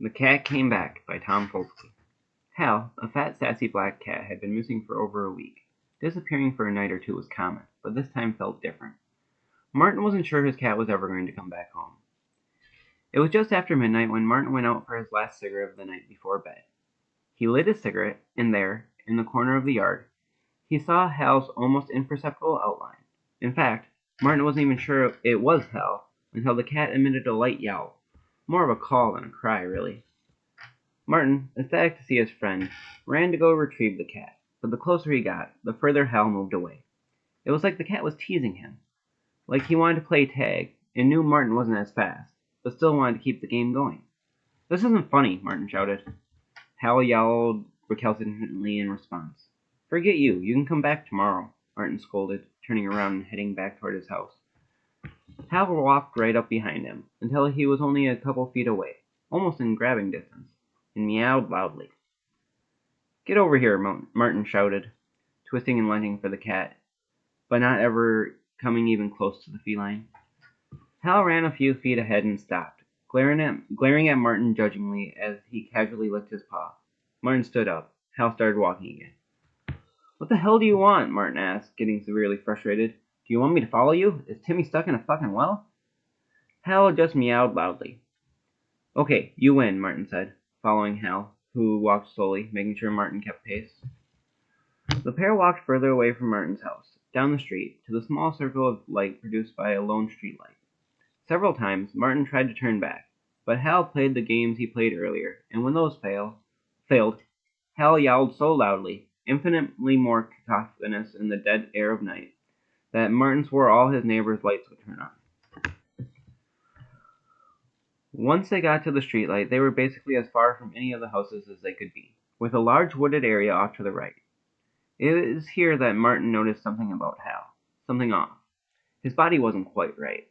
The Cat Came Back by Tom Folske. Hal, a fat, sassy black cat, had been missing for over a week. Disappearing for a night or two was common, but this time felt different. Martin wasn't sure his cat was ever going to come back home. It was just after midnight when Martin went out for his last cigarette of the night before bed. He lit his cigarette, and there, in the corner of the yard, he saw Hal's almost imperceptible outline. In fact, Martin wasn't even sure it was Hal until the cat emitted a light yowl. More of a call than a cry, really. Martin, ecstatic to see his friend, ran to go retrieve the cat, but the closer he got, the further Hal moved away. It was like the cat was teasing him, like he wanted to play tag, and knew Martin wasn't as fast, but still wanted to keep the game going. "This isn't funny," Martin shouted. Hal yowled recalcitrantly in response. "Forget you. You can come back tomorrow," Martin scolded, turning around and heading back toward his house. Hal walked right up behind him, until he was only a couple feet away, almost in grabbing distance, and meowed loudly. "Get over here," Martin shouted, twisting and lunging for the cat, but not ever coming even close to the feline. Hal ran a few feet ahead and stopped, glaring at Martin judgingly as he casually licked his paw. Martin stood up. Hal started walking again. "What the hell do you want?" Martin asked, getting severely frustrated. "Do you want me to follow you? Is Timmy stuck in a fucking well?" Hal just meowed loudly. "Okay, you win," Martin said, following Hal, who walked slowly, making sure Martin kept pace. The pair walked further away from Martin's house, down the street, to the small circle of light produced by a lone streetlight. Several times, Martin tried to turn back, but Hal played the games he played earlier, and when those failed, Hal yowled so loudly, infinitely more cacophonous in the dead air of night, that Martin swore all his neighbors' lights would turn on. Once they got to the streetlight, they were basically as far from any of the houses as they could be, with a large wooded area off to the right. It was here that Martin noticed something about Hal. Something off. His body wasn't quite right.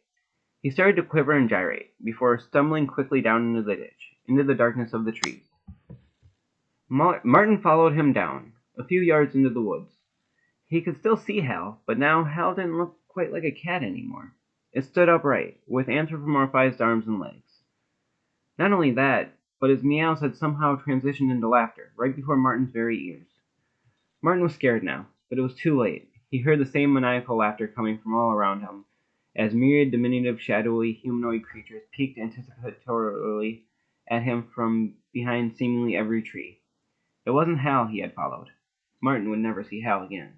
He started to quiver and gyrate, before stumbling quickly down into the ditch, into the darkness of the trees. Martin followed him down, a few yards into the woods. He could still see Hal, but now Hal didn't look quite like a cat anymore. It stood upright, with anthropomorphized arms and legs. Not only that, but his meows had somehow transitioned into laughter, right before Martin's very ears. Martin was scared now, but it was too late. He heard the same maniacal laughter coming from all around him, as myriad diminutive, shadowy, humanoid creatures peeked anticipatorily at him from behind seemingly every tree. It wasn't Hal he had followed. Martin would never see Hal again.